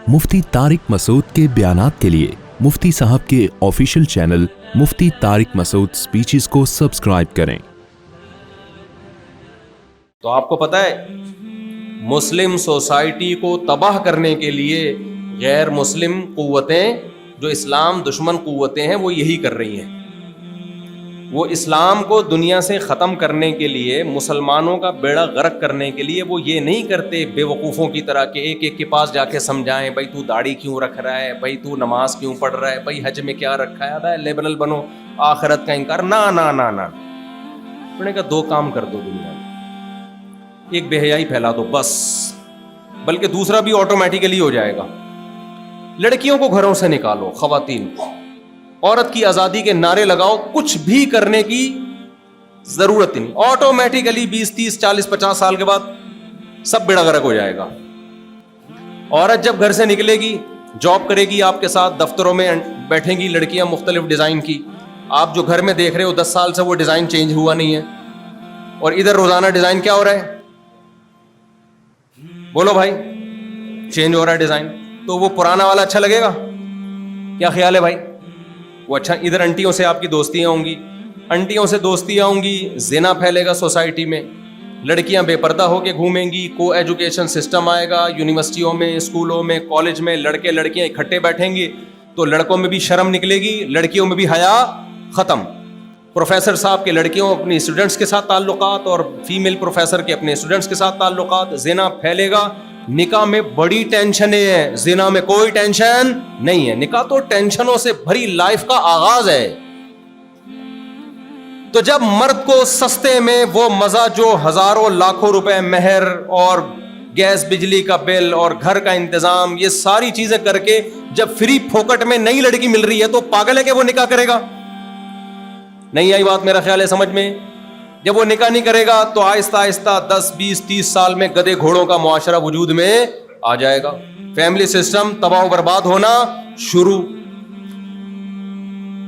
मुफ्ती तारिक मसूद के बयानात के लिए मुफ्ती साहब के ऑफिशियल चैनल मुफ्ती तारिक मसूद स्पीचेस को सब्सक्राइब करें। तो आपको पता है मुस्लिम सोसाइटी को तबाह करने के लिए गैर मुस्लिम कुव्वतें, जो इस्लाम दुश्मन कुव्वतें हैं, वो यही कर रही हैं। वो इस्लाम को दुनिया से ख़त्म करने के लिए, मुसलमानों का बेड़ा गर्क करने के लिए वो ये नहीं करते बेवकूफ़ों की तरह कि एक एक के पास जाके समझाएं, भाई तू दाढ़ी क्यों रख रहा है, भाई तू नमाज क्यों पढ़ रहा है, भाई हज में क्या रखा है, भाई लेबनल बनो, आखिरत का इनकार। ना ना ना ना, उन्होंने कहा दो काम कर दो दुनिया में, एक बेहयाई फैला दो बस, बल्कि दूसरा भी ऑटोमेटिकली हो जाएगा। लड़कियों को घरों से निकालो, ख़वातीन को, औरत की आज़ादी के नारे लगाओ, कुछ भी करने की ज़रूरत नहीं, ऑटोमेटिकली 20, 30, 40, 50 साल के बाद सब बेड़ा गर्क हो जाएगा। औरत जब घर से निकलेगी, जॉब करेगी, आपके साथ दफ्तरों में बैठेंगी लड़कियां मुख्तलिफ डिज़ाइन की, आप जो घर में देख रहे हो 10 साल से वो डिज़ाइन चेंज हुआ नहीं है, और इधर रोज़ाना डिज़ाइन क्या हो रहा है, बोलो भाई, चेंज हो रहा है डिज़ाइन। तो वो पुराना वाला अच्छा लगेगा? क्या ख्याल है भाई? वो अच्छा, इधर आंटियों से आपकी दोस्तियाँ होंगी, आंटियों से दोस्तियाँ होंगी, ज़िना फैलेगा सोसाइटी में, लड़कियां बेपर्दा होके घूमेंगी, को एजुकेशन सिस्टम आएगा, यूनिवर्सिटियों में, स्कूलों में, कॉलेज में लड़के लड़कियां इकट्ठे बैठेंगे, तो लड़कों में भी शर्म निकलेगी, लड़कियों में भी हया ख़त्म। प्रोफेसर साहब के लड़कियों अपनी स्टूडेंट्स के साथ ताल्लुकात, और फीमेल प्रोफेसर के अपने स्टूडेंट्स के साथ ताल्लुकात, ज़िना फैलेगा। निकाह में बड़ी टेंशन है, ज़िना में कोई टेंशन नहीं है। निकाह तो टेंशनों से भरी लाइफ का आगाज है। तो जब मर्द को सस्ते में वो मजा जो हजारों लाखों रुपए मेहर और गैस बिजली का बिल और घर का इंतजाम, ये सारी चीजें करके जब फ्री फोकट में नई लड़की मिल रही है, तो पागल है कि वो निकाह करेगा? नहीं आई बात मेरा ख्याल है समझ में? जब वो निकाह नहीं करेगा तो आहिस्ता आहिस्ता 10, 20, 30 साल में गधे घोड़ों का मुआशरा वजूद में आ जाएगा, फैमिली सिस्टम तबाह बर्बाद होना शुरू।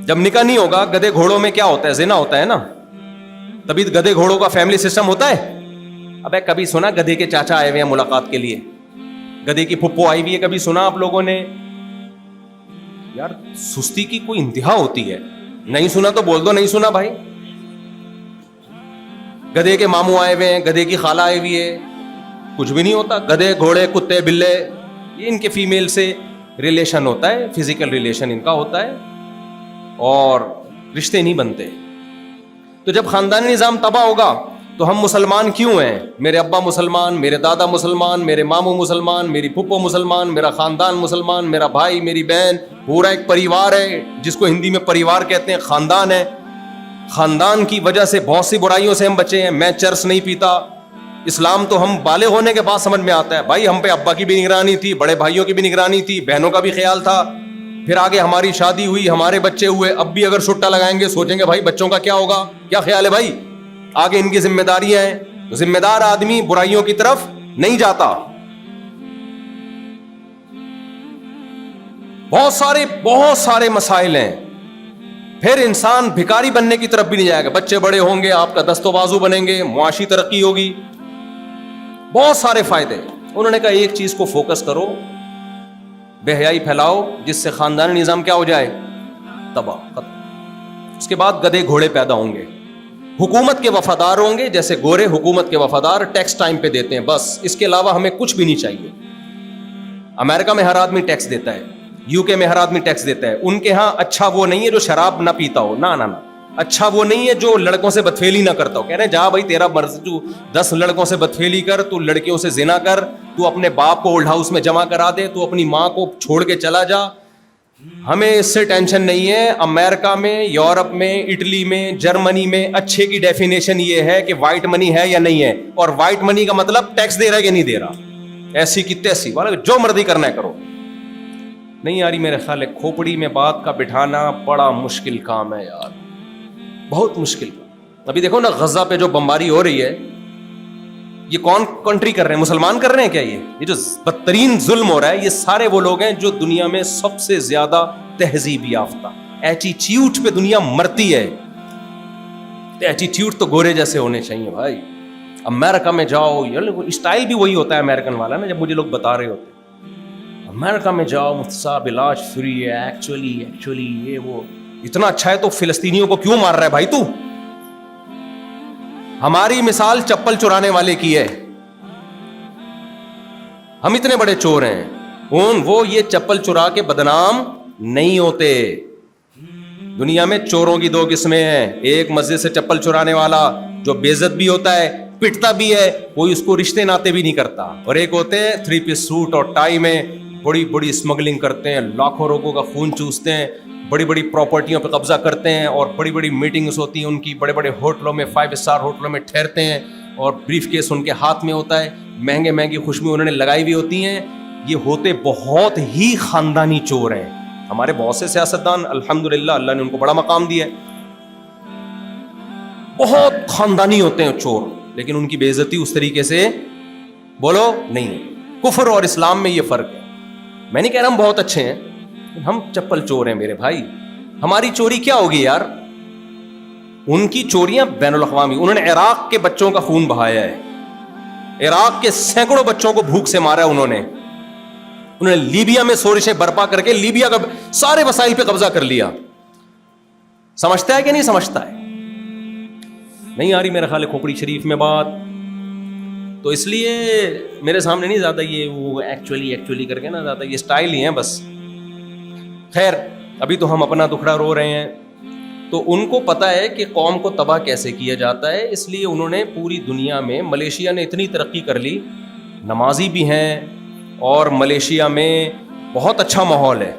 जब निकाह नहीं होगा, गधे घोड़ों में क्या होता है? ज़िना होता है ना, तभी गधे घोड़ों का फैमिली सिस्टम होता है। अबे कभी सुना गधे के चाचा आए हुए हैं मुलाकात के लिए, गधे की फुप्पो आई हुई है, कभी सुना आप लोगों ने? यार सुस्ती की कोई इंतहा होती है। नहीं सुना तो बोल दो नहीं सुना भाई। गधे के मामू आए हुए हैं, गधे की खाला आई हुई है, कुछ भी नहीं होता। गधे घोड़े कुत्ते बिल्ले, ये इनके फीमेल से रिलेशन होता है, फिजिकल रिलेशन इनका होता है, और रिश्ते नहीं बनते। तो जब खानदानी निज़ाम तबाह होगा तो हम मुसलमान क्यों हैं? मेरे अब्बा मुसलमान, मेरे दादा मुसलमान, मेरे मामू मुसलमान, मेरी फुप्पो मुसलमान, मेरा खानदान मुसलमान, मेरा भाई, मेरी बहन, पूरा एक परिवार है, जिसको हिंदी में परिवार कहते हैं, खानदान है। खानदान की वजह से बहुत सी बुराइयों से हम बचे हैं। मैं चरस नहीं पीता, इस्लाम तो हम बाले होने के बाद समझ में आता है। भाई हम पे अब्बा की भी निगरानी थी, बड़े भाइयों की भी निगरानी थी, बहनों का भी ख्याल था। फिर आगे हमारी शादी हुई, हमारे बच्चे हुए, अब भी अगर सुट्टा लगाएंगे सोचेंगे भाई बच्चों का क्या होगा? क्या ख्याल है भाई? आगे इनकी जिम्मेदारियां हैं। तो जिम्मेदार आदमी बुराइयों की तरफ नहीं जाता। बहुत सारे मसाइल हैं। फिर इंसान भिखारी बनने की तरफ भी नहीं जाएगा। बच्चे बड़े होंगे, आपका दस्तो बाजू बनेंगे, मुआशी तरक्की होगी, बहुत सारे फायदे। उन्होंने कहा एक चीज को फोकस करो, बेहयाई फैलाओ, जिससे खानदानी निजाम क्या हो जाए? तबाह। उसके बाद गधे घोड़े पैदा होंगे, हुकूमत के वफादार होंगे, जैसे गोरे हुकूमत के वफादार, टैक्स टाइम पे देते हैं, बस इसके अलावा हमें कुछ भी नहीं चाहिए। अमेरिका में हर आदमी टैक्स देता है, यूके में हर आदमी टैक्स देता है। उनके यहाँ अच्छा वो नहीं है जो शराब ना पीता हो, ना ना ना। अच्छा वो नहीं है जो लड़कों से बदफेली ना करता हो। कह रहे हैं जा भाई तेरा मर्जी, तू 10 लड़कों से बदफेली कर, तू लड़कियों से जिना कर, तू अपने बाप को ओल्ड हाउस में जमा करा दे, तू अपनी माँ को छोड़ के चला जा, हमें इससे टेंशन नहीं है। अमेरिका में, यूरोप में, इटली में, जर्मनी में अच्छे की डेफिनेशन ये है कि वाइट मनी है या नहीं है, और वाइट मनी का मतलब टैक्स दे रहा है कि नहीं दे रहा, ऐसी की तैसी, वाला जो मर्जी करना है करो। नहीं आ रही मेरे ख्याल है? खोपड़ी में बात का बिठाना बड़ा मुश्किल काम है यार, बहुत मुश्किल। अभी देखो ना गजा पे जो बमबारी हो रही है, ये कौन कंट्री कर रहे हैं? मुसलमान कर रहे हैं क्या? ये जो बदतरीन जुल्म हो रहा है, ये सारे वो लोग हैं जो दुनिया में सबसे ज्यादा तहजीब याफ्ता, एटीट्यूड पे दुनिया मरती है। एटीट्यूड तो गोरे जैसे होने चाहिए भाई। अमेरिका में जाओ, यार स्टाइल भी वही होता है अमेरिकन वाला ना, जब मुझे लोग बता रहे होते अमेरिका में जाओ मुफ्ती साहब इलाज फ्री है, एक्चुअली ये वो। इतना अच्छा है तो फिलिस्तीनियों को क्यों मार रहा है भाई तू? हमारी मिसाल चप्पल चुराने वाले की है। हम इतने बड़े चोर हैं, वो ये चप्पल चुरा के बदनाम नहीं होते। दुनिया में चोरों की दो किस्में हैं, एक मस्जिद से चप्पल चुराने वाला जो बेइज्जत भी होता है, पिटता भी है, कोई उसको रिश्ते नाते भी नहीं करता, और एक होते हैं 3 पीस सूट और टाई में बड़ी बड़ी स्मगलिंग करते हैं, लाखों लोगों का खून चूसते हैं, बड़ी बड़ी प्रॉपर्टियों पर कब्जा करते हैं, और बड़ी बड़ी मीटिंग्स होती हैं उनकी, बड़े बड़े होटलों में 5 स्टार होटलों में ठहरते हैं, और ब्रीफ केस उनके हाथ में होता है, महंगे महंगी खुशबू उन्होंने लगाई हुई होती हैं। ये होते बहुत ही खानदानी चोर हैं। हमारे बहुत से सियासतदान अल्हम्दुलिल्लाह अल्लाह ने उनको बड़ा मकाम दिया है, बहुत खानदानी होते हैं चोर, लेकिन उनकी बेइज्जती उस तरीके से बोलो नहीं है। कुफर और इस्लाम में ये फर्क है। मैं नहीं कह रहा हम बहुत अच्छे हैं, हम चप्पल चोर हैं मेरे भाई। हमारी चोरी क्या होगी यार? उनकी चोरियां बैनुल अक़वामी। उन्होंने इराक के बच्चों का खून बहाया है, इराक के सैकड़ों बच्चों को भूख से मारा है उन्होंने लीबिया में शोरिशें बर्पा करके लीबिया का सारे वसाइल पे कब्जा कर लिया। समझता है कि नहीं समझता है? नहीं आ रही मेरा ख्याल है खोपड़ी शरीफ में बात, तो इसलिए मेरे सामने नहीं ज्यादा ये वो एक्चुअली करके ना, ज्यादा ये स्टाइल ही है बस। खैर, अभी तो हम अपना दुखड़ा रो रहे हैं। तो उनको पता है कि कौम को तबाह कैसे किया जाता है, इसलिए उन्होंने पूरी दुनिया में, मलेशिया ने इतनी तरक्की कर ली, नमाजी भी हैं, और मलेशिया में बहुत अच्छा माहौल है,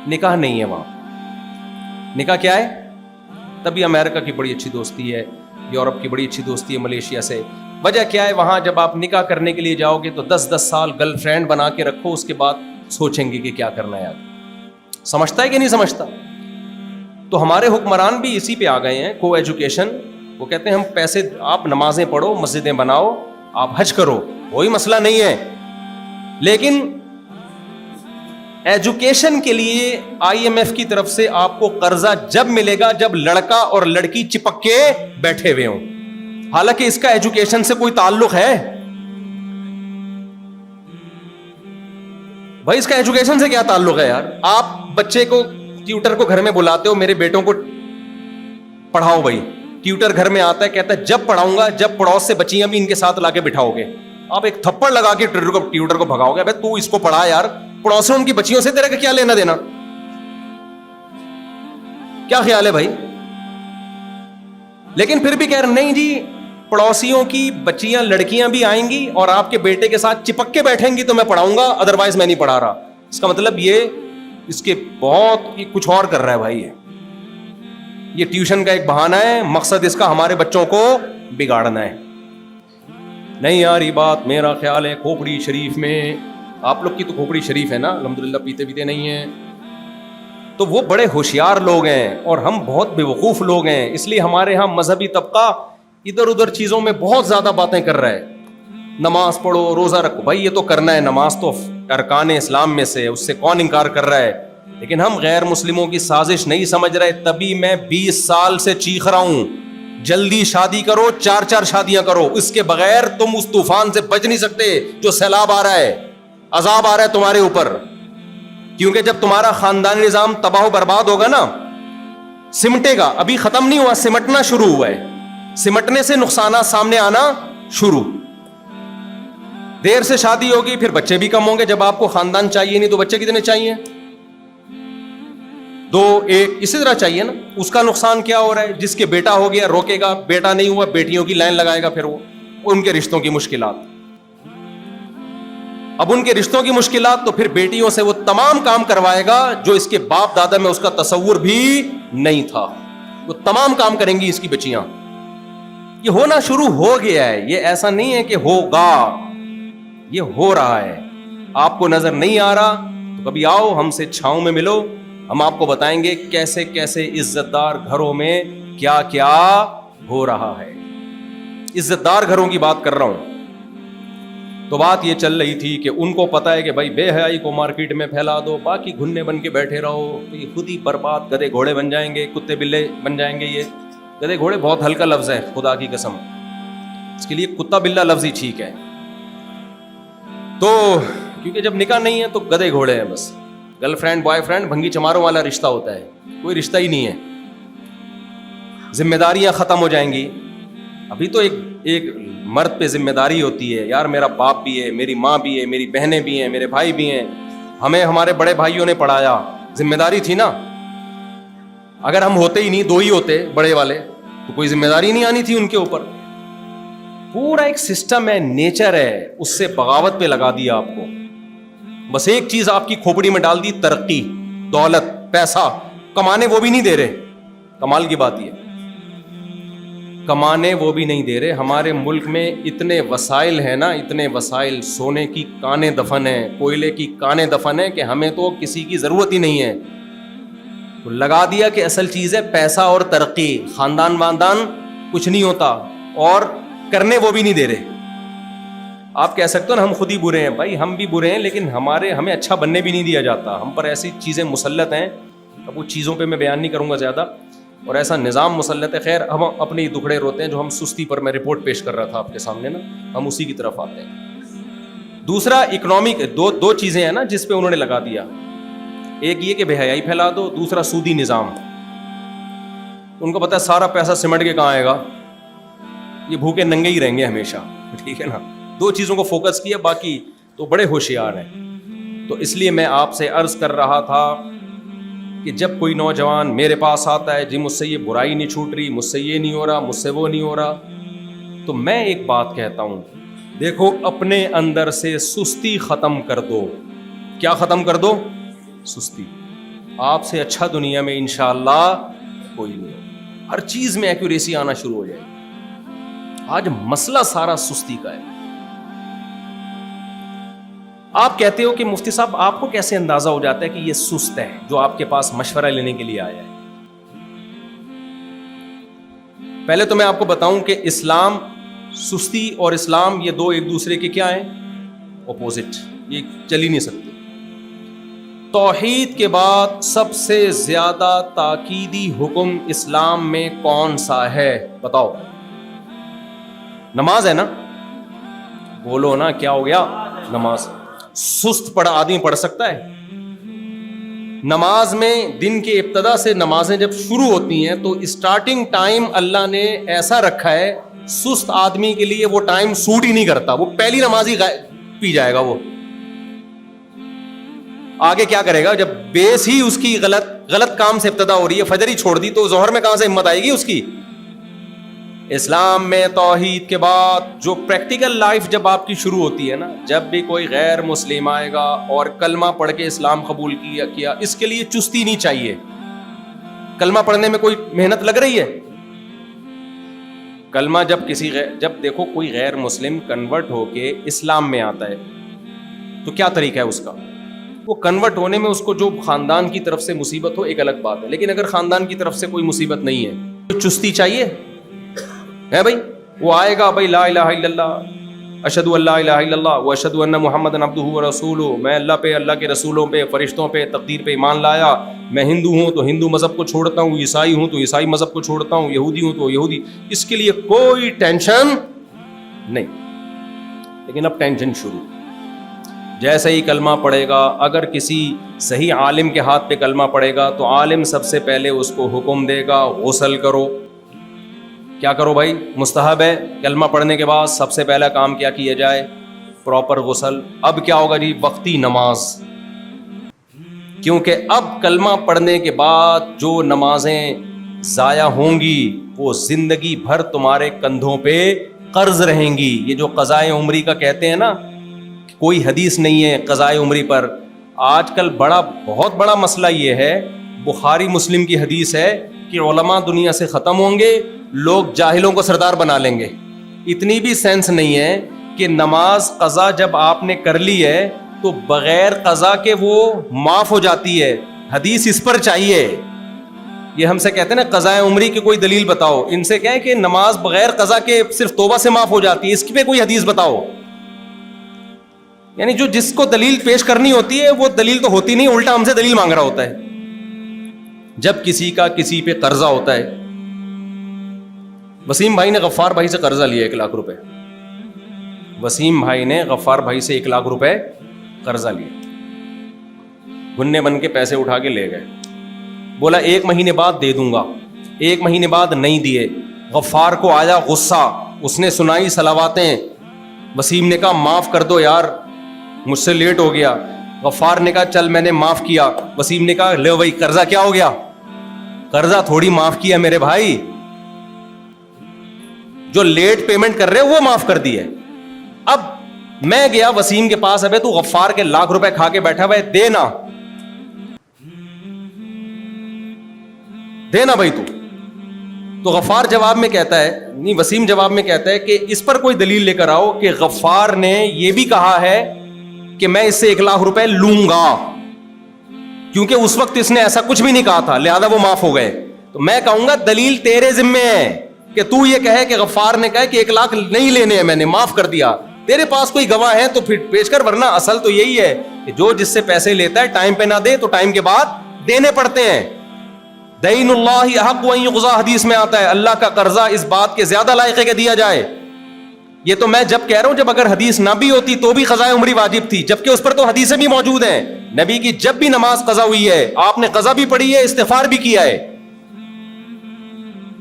निकाह नहीं है वहाँ। निकाह क्या है? तभी अमेरिका की बड़ी अच्छी दोस्ती है, यूरोप की बड़ी अच्छी दोस्ती है मलेशिया से। वजह क्या है? वहाँ जब आप निकाह करने के लिए जाओगे तो 10-10 साल गर्लफ्रेंड बना के रखो, उसके बाद सोचेंगे कि क्या करना है आगे। समझता है कि नहीं समझता? तो हमारे हुक्मरान भी इसी पे आ गए हैं, को एजुकेशन। वो कहते हैं हम पैसे, आप नमाजें पढ़ो, मस्जिदें बनाओ, आप हज करो, कोई मसला नहीं है, लेकिन एजुकेशन के लिए IMF की तरफ से आपको कर्जा जब मिलेगा जब लड़का और लड़की चिपक के बैठे हुए हों। हालांकि इसका एजुकेशन से कोई ताल्लुक है भाई? इसका एजुकेशन से क्या ताल्लुक है यार? आप बच्चे को, ट्यूटर को घर में बुलाते हो, मेरे बेटों को पढ़ाओ भाई। ट्यूटर घर में आता है, कहता है जब पढ़ाऊंगा जब पड़ोस से बच्चियां भी इनके साथ लाके बिठाओगे। आप एक थप्पड़ लगा के ट्यूटर को भगाओगे, भाई तू इसको पढ़ा यार, पड़ोस में उनकी बच्चियों से तेरा क्या लेना देना? क्या ख्याल है भाई? लेकिन फिर भी कह रहे नहीं जी, पड़ोसियों की बच्चियां लड़कियां भी आएंगी और आपके बेटे के साथ चिपक के बैठेंगी तो मैं पढ़ाऊंगा, अदरवाइज मैं नहीं पढ़ा रहा। इसका मतलब ये इसके बहुत कुछ और कर रहा है भाई। ये ट्यूशन का एक बहाना है, मकसद इसका हमारे बच्चों को बिगाड़ना है। नहीं यार, ये बात मेरा ख्याल है खोपड़ी शरीफ में, आप लोग की तो खोपड़ी शरीफ है ना, अल्हम्दुलिल्लाह पीते पीते नहीं है, तो वो बड़े होशियार लोग हैं और हम बहुत बेवकूफ़ लोग हैं। इसलिए हमारे यहाँ मजहबी तबका इधर उधर चीज़ों में बहुत ज़्यादा बातें कर रहा है। नमाज पढ़ो, रोज़ा रखो, भाई ये तो करना है, नमाज तो अरकान इस्लाम में से, उससे कौन इनकार कर रहा है। लेकिन हम गैर मुस्लिमों की साजिश नहीं समझ रहे, तभी मैं 20 साल से चीख रहा हूँ जल्दी शादी करो, 4-4 शादियां करो, इसके बगैर तुम उस तूफान से बच नहीं सकते जो सैलाब आ रहा है, अजाब आ रहा है तुम्हारे ऊपर। क्योंकि जब तुम्हारा खानदानी निजाम तबाह बर्बाद होगा ना, सिमटेगा, अभी खत्म नहीं हुआ, सिमटना शुरू हुआ है, सिमटने से नुकसानात सामने आना शुरू। देर से शादी होगी, फिर बच्चे भी कम होंगे। जब आपको खानदान चाहिए नहीं तो बच्चे कितने चाहिए? 2, 1, इसी तरह चाहिए ना। उसका नुकसान क्या हो रहा है? जिसके बेटा हो गया रोकेगा, बेटा नहीं हुआ बेटियों की लाइन लगाएगा, फिर वो उनके रिश्तों की मुश्किलात। अब उनके रिश्तों की मुश्किलात, तो फिर बेटियों से वो तमाम काम करवाएगा जो इसके बाप दादा में उसका तसव्वुर भी नहीं था। वो तमाम काम करेंगी इसकी बच्चियां। ये होना शुरू हो गया है, ये ऐसा नहीं है कि होगा, ये हो रहा है। आपको नजर नहीं आ रहा तो कभी आओ हमसे छांव में मिलो, हम आपको बताएंगे कैसे कैसे इज्जतदार घरों में क्या क्या हो रहा है। इज्जतदार घरों की बात कर रहा हूं। तो बात ये चल रही थी कि उनको पता है कि भाई बेहयाई को मार्केट में फैला दो, बाकी घुन्ने बन के बैठे रहो, तो ये खुद ही बर्बाद, गधे घोड़े बन जाएंगे, कुत्ते बिल्ले बन जाएंगे। ये गधे घोड़े बहुत हल्का लफ्ज है, खुदा की कसम, इसके लिए कुत्ता बिल्ला लफ्ज ही ठीक है। तो کیونکہ جب نکاح نہیں ہے تو گدے گھوڑے ہیں بس. گرل فرینڈ بوائے فرینڈ بھنگی چماروں والا رشتہ ہوتا ہے, کوئی رشتہ ہی نہیں ہے. ذمہ داریاں ختم ہو جائیں گی. ابھی تو ایک مرد پہ ذمہ داری ہوتی ہے, یار میرا باپ بھی ہے, میری ماں بھی ہے, میری بہنیں بھی ہیں, میرے بھائی بھی ہیں, ہمیں ہمارے بڑے بھائیوں نے پڑھایا, ذمہ داری تھی نا. اگر ہم ہوتے ہی نہیں, دو ہی ہوتے بڑے والے, تو کوئی ذمہ داری نہیں آنی تھی ان کے اوپر. پورا ایک سسٹم ہے, نیچر ہے, اس سے بغاوت پہ لگا دیا آپ کو. بس ایک چیز آپ کی کھوپڑی میں ڈال دی, ترقی, دولت, پیسہ. کمانے وہ بھی نہیں دے رہے. کمال کی بات یہ, کمانے وہ بھی نہیں دے رہے. ہمارے ملک میں اتنے وسائل ہیں نا, اتنے وسائل, سونے کی کانیں دفن ہیں, کوئلے کی کانیں دفن ہیں, کہ ہمیں تو کسی کی ضرورت ہی نہیں ہے. تو لگا دیا کہ اصل چیز ہے پیسہ اور ترقی. خاندان واندان کچھ نہیں ہوتا, اور کرنے وہ بھی نہیں دے رہے. آپ کہہ سکتے ہو نا ہم خود ہی برے ہیں. بھائی ہم بھی برے ہیں, لیکن ہمیں اچھا بننے بھی نہیں دیا جاتا. ہم پر ایسی چیزیں مسلط ہیں, اب وہ چیزوں پہ میں بیان نہیں کروں گا زیادہ, اور ایسا نظام مسلط ہے. خیر, ہم اپنے دکھڑے روتے ہیں جو ہم سستی پر, میں رپورٹ پیش کر رہا تھا آپ کے سامنے نا, ہم اسی کی طرف آتے ہیں. دوسرا اکنامک, دو چیزیں ہیں نا جس پہ انہوں نے لگا دیا. ایک یہ کہ بے حیائی پھیلا دو, دوسرا سودی نظام. ان کو پتا ہے سارا پیسہ سمٹ کے کہاں آئے گا, یہ بھوکے ننگے ہی رہیں گے ہمیشہ. ٹھیک ہے نا, دو چیزوں کو فوکس کیا, باقی تو بڑے ہوشیار ہیں. تو اس لیے میں آپ سے عرض کر رہا تھا کہ جب کوئی نوجوان میرے پاس آتا ہے, جی مجھ سے یہ برائی نہیں چھوٹ رہی, مجھ سے یہ نہیں ہو رہا, مجھ سے وہ نہیں ہو رہا, تو میں ایک بات کہتا ہوں, دیکھو اپنے اندر سے سستی ختم کر دو. کیا ختم کر دو؟ سستی. آپ سے اچھا دنیا میں انشاءاللہ کوئی نہیں ہو. ہر چیز میں ایکوریسی آنا شروع ہو جائے گی. آج مسئلہ سارا سستی کا ہے. آپ کہتے ہو کہ مفتی صاحب آپ کو کیسے اندازہ ہو جاتا ہے کہ یہ سست ہے جو آپ کے پاس مشورہ لینے کے لیے آیا ہے؟ پہلے تو میں آپ کو بتاؤں کہ اسلام, سستی اور اسلام یہ دو ایک دوسرے کے کیا ہیں؟ اپوزٹ. یہ چل ہی نہیں سکتے. توحید کے بعد سب سے زیادہ تاکیدی حکم اسلام میں کون سا ہے؟ بتاؤ. نماز ہے نا. بولو نا, کیا ہو گیا؟ نماز. سست پڑھا آدمی پڑھ سکتا ہے؟ نماز میں دن کے ابتدا سے نمازیں جب شروع ہوتی ہیں تو اسٹارٹنگ ٹائم اللہ نے ایسا رکھا ہے, سست آدمی کے لیے وہ ٹائم سوٹ ہی نہیں کرتا. وہ پہلی نماز ہی پی جائے گا. وہ آگے کیا کرے گا؟ جب بیس ہی اس کی غلط کام سے ابتدا ہو رہی ہے, فجر ہی چھوڑ دی, تو ظہر میں کہاں سے ہمت آئے گی اس کی؟ اسلام میں توحید کے بعد جو پریکٹیکل لائف جب آپ کی شروع ہوتی ہے نا, جب بھی کوئی غیر مسلم آئے گا اور کلمہ پڑھ کے اسلام قبول کیا, اس کے لیے چستی نہیں چاہیے. کلمہ پڑھنے میں کوئی محنت لگ رہی ہے؟ کلمہ جب دیکھو کوئی غیر مسلم کنورٹ ہو کے اسلام میں آتا ہے تو کیا طریقہ ہے اس کا؟ وہ کنورٹ ہونے میں اس کو جو خاندان کی طرف سے مصیبت ہو ایک الگ بات ہے, لیکن اگر خاندان کی طرف سے کوئی مصیبت نہیں ہے تو چستی چاہیے ہے بھائی. وہ آئے گا بھائی لا الہ الا اللہ, اشہد ان لا الہ الا اللہ و اشہد ان محمدًا عبدہ و رسولہ, میں اللہ پہ, اللہ کے رسولوں پہ, فرشتوں پہ, تقدیر پہ ایمان لایا. میں ہندو ہوں تو ہندو مذہب کو چھوڑتا ہوں, عیسائی ہوں تو عیسائی مذہب کو چھوڑتا ہوں, یہودی ہوں تو یہودی. اس کے لیے کوئی ٹینشن نہیں. لیکن اب ٹینشن شروع. جیسے ہی کلمہ پڑھے گا, اگر کسی صحیح عالم کے ہاتھ پہ کلمہ پڑھے گا تو عالم سب سے پہلے اس کو حکم دے گا غسل کرو. کیا کرو بھائی؟ مستحب ہے کلمہ پڑھنے کے بعد سب سے پہلا کام کیا کیا جائے؟ پراپر غسل. اب کیا ہوگا جی؟ وقتی نماز. کیونکہ اب کلمہ پڑھنے کے بعد جو نمازیں ضائع ہوں گی وہ زندگی بھر تمہارے کندھوں پہ قرض رہیں گی. یہ جو قضائے عمری کا کہتے ہیں نا, کوئی حدیث نہیں ہے قضائے عمری پر. آج کل بہت بڑا مسئلہ یہ ہے, بخاری مسلم کی حدیث ہے کہ علماء دنیا سے ختم ہوں گے, لوگ جاہلوں کو سردار بنا لیں گے. اتنی بھی سینس نہیں ہے کہ نماز قضا جب آپ نے کر لی ہے تو بغیر قضا کے وہ معاف ہو جاتی ہے. حدیث اس پر چاہیے. یہ ہم سے کہتے ہیں نا قضاء عمری کی کوئی دلیل بتاؤ, ان سے کہیں کہ نماز بغیر قضا کے صرف توبہ سے معاف ہو جاتی ہے, اس پہ کوئی حدیث بتاؤ. یعنی جو جس کو دلیل پیش کرنی ہوتی ہے وہ دلیل تو ہوتی نہیں, الٹا ہم سے دلیل مانگ رہا ہوتا ہے. جب کسی کا کسی پہ قرضہ ہوتا ہے, وسیم بھائی نے غفار بھائی سے قرضہ لیا 1 لاکھ روپے. وسیم بھائی نے غفار بھائی سے 1 لاکھ روپے قرضہ لیا, گنے بن کے پیسے اٹھا کے لے گئے, بولا 1 مہینے بعد دے دوں گا, 1 مہینے بعد نہیں دیے. غفار کو آیا غصہ, اس نے سنائی صلواتیں, وسیم نے کہا معاف کر دو یار, مجھ سے لیٹ ہو گیا. غفار نے کہا چل میں نے معاف کیا. وسیم نے کہا لے بھائی قرضہ کیا ہو گیا, قرضہ تھوڑی معاف کیا میرے بھائی, جو لیٹ پیمنٹ کر رہے وہ معاف کر دی ہے. اب میں گیا وسیم کے پاس, ابے تو غفار کے لاکھ روپے کھا کے بیٹھا بھائی, دینا دینا بھائی تو غفار جواب میں کہتا ہے, نہیں وسیم جواب میں کہتا ہے کہ اس پر کوئی دلیل لے کر آؤ کہ غفار نے یہ بھی کہا ہے کہ میں اس سے 1 لاکھ روپے لوں گا, کیونکہ اس وقت اس نے ایسا کچھ بھی نہیں کہا تھا, لہذا وہ معاف ہو گئے. تو میں کہوں گا دلیل تیرے ذمے ہے کہ تو یہ کہے کہ غفار نے کہا کہ 1 لاکھ نہیں لینے ہیں, میں نے معاف کر دیا. تیرے پاس کوئی گواہ ہے تو پھر پیش کر, ورنہ اصل تو یہی ہے کہ جو جس سے پیسے لیتا ہے ٹائم پہ نہ دے تو ٹائم کے بعد دینے پڑتے ہیں. دین اللہ احق ان یقضی, حدیث میں آتا ہے اللہ کا قرضہ اس بات کے زیادہ لائق ہے کہ دیا جائے. یہ تو میں جب کہہ رہا ہوں, جب اگر حدیث نہ بھی ہوتی تو بھی قضاء عمری واجب تھی, جبکہ اس پر تو حدیثیں بھی موجود ہیں. نبی کی جب بھی نماز قضا ہوئی ہے آپ نے قضا بھی پڑھی ہے, استغفار بھی کیا ہے.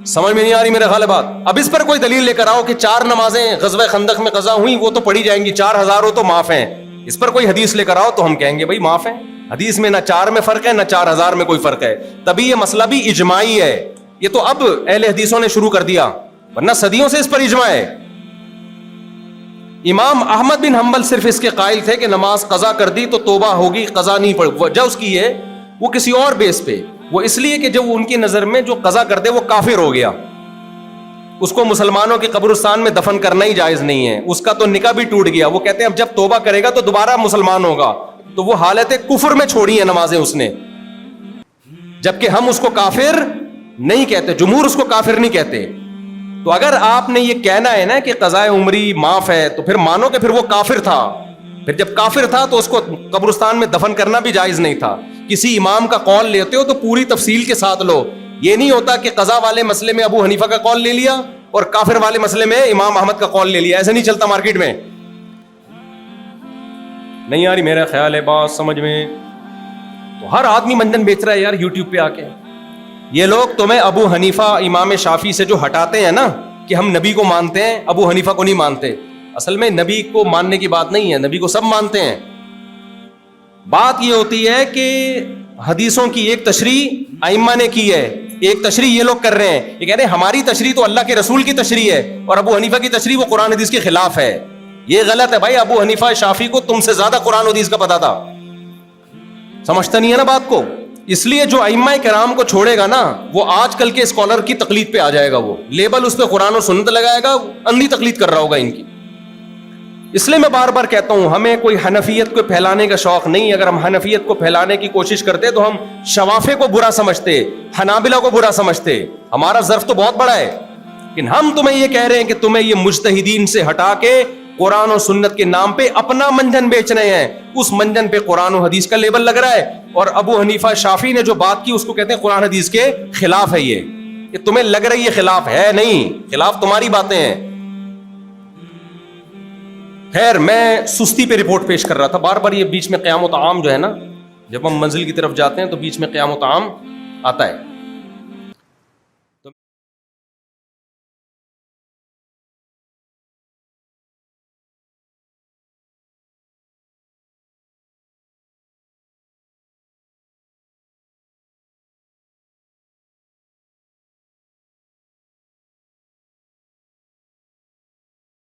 سمجھ میں نہیں آ رہی میرے خیال بات. اب اس پر کوئی دلیل لے کر آؤ کہ 4 نمازیں غزوہ خندق میں قضا ہوئی, وہ تو پڑھی جائیں گی, 4000 ہو تو معاف ہیں. اس پر کوئی حدیث لے کر آؤ تو ہم کہیں گے بھائی معاف ہیں. حدیث میں نہ 4 میں فرق ہے نہ 4000 میں کوئی فرق ہے. تبھی یہ مسئلہ بھی اجماعی ہے. یہ تو اب اہل حدیثوں نے شروع کر دیا, ورنہ صدیوں سے اس پر اجماع ہے. امام احمد بن حنبل صرف اس کے قائل تھے کہ نماز قضا کر دی تو توبہ ہوگی, قضا نہیں پڑ. وجہ اس کی ہے وہ کسی اور بیس پہ, وہ اس لیے کہ جو ان کی نظر میں جو قضا کر دے وہ کافر ہو گیا, اس کو مسلمانوں کے قبرستان میں دفن کرنا ہی جائز نہیں ہے, اس کا تو نکاح بھی ٹوٹ گیا. وہ کہتے ہیں اب جب توبہ کرے گا تو دوبارہ مسلمان ہوگا, تو وہ حالت کفر میں چھوڑی ہیں نمازیں اس نے, جبکہ ہم اس کو کافر نہیں کہتے, جمہور اس کو کافر نہیں کہتے. تو اگر آپ نے یہ کہنا ہے نا کہ قضاء عمری معاف ہے تو پھر مانو کہ پھر وہ کافر تھا. پھر جب کافر تھا تو اس کو قبرستان میں دفن کرنا بھی جائز نہیں تھا. کسی امام کا قول لیتے ہو تو پوری تفصیل کے ساتھ لو. یہ نہیں ہوتا کہ قضا والے مسئلے میں ابو حنیفہ کا قول لے لیا اور کافر والے مسئلے میں امام احمد کا قول لے لیا. ایسے نہیں چلتا مارکیٹ میں. نہیں یار میرا خیال ہے بات سمجھ میں. تو ہر آدمی منجن بیچ رہا ہے یار یوٹیوب پہ آ کے. یہ لوگ تمہیں ابو حنیفہ امام شافعی سے جو ہٹاتے ہیں نا کہ ہم نبی کو مانتے ہیں ابو حنیفہ کو نہیں مانتے, اصل میں نبی کو ماننے کی بات نہیں ہے, نبی کو سب مانتے ہیں. بات یہ ہوتی ہے کہ حدیثوں کی ایک تشریح ائمہ نے کی ہے, ایک تشریح یہ لوگ کر رہے ہیں. یہ کہہ رہے ہیں ہماری تشریح تو اللہ کے رسول کی تشریح ہے اور ابو حنیفہ کی تشریح وہ قرآن حدیث کے خلاف ہے. یہ غلط ہے بھائی. ابو حنیفہ شافعی کو تم سے زیادہ قرآن حدیث کا پتا تھا. سمجھتا نہیں ہے نا بات کو. اس لیے جو ائمہ کرام کو چھوڑے گا نا وہ آج کل کے اسکالر کی تقلید پہ آ جائے گا, وہ لیبل اس پہ قرآن و سنت لگائے گا, اندھی تقلید کر رہا ہوگا ان کی. اس لیے میں بار بار کہتا ہوں ہمیں کوئی حنفیت کو پھیلانے کا شوق نہیں. اگر ہم حنفیت کو پھیلانے کی کوشش کرتے تو ہم شوافے کو برا سمجھتے, حنابلہ کو برا سمجھتے. ہمارا ظرف تو بہت بڑا ہے, لیکن ہم تمہیں یہ کہہ رہے ہیں کہ تمہیں یہ مجتہدین سے ہٹا کے قرآن و سنت کے نام پہ اپنا منجن بیچ رہے ہیں. اس منجن پہ قرآن و حدیث کا لیبل لگ رہا ہے, اور ابو حنیفہ شافعی نے جو بات کی اس کو کہتے ہیں قرآن حدیث کے خلاف ہے. یہ تمہیں لگ رہی ہے خلاف ہے, نہیں, خلاف تمہاری باتیں ہیں. خیر میں سستی پہ رپورٹ پیش کر رہا تھا بار بار. یہ بیچ میں قیام و طعام جو ہے نا, جب ہم منزل کی طرف جاتے ہیں تو بیچ میں قیام و طعام آتا ہے.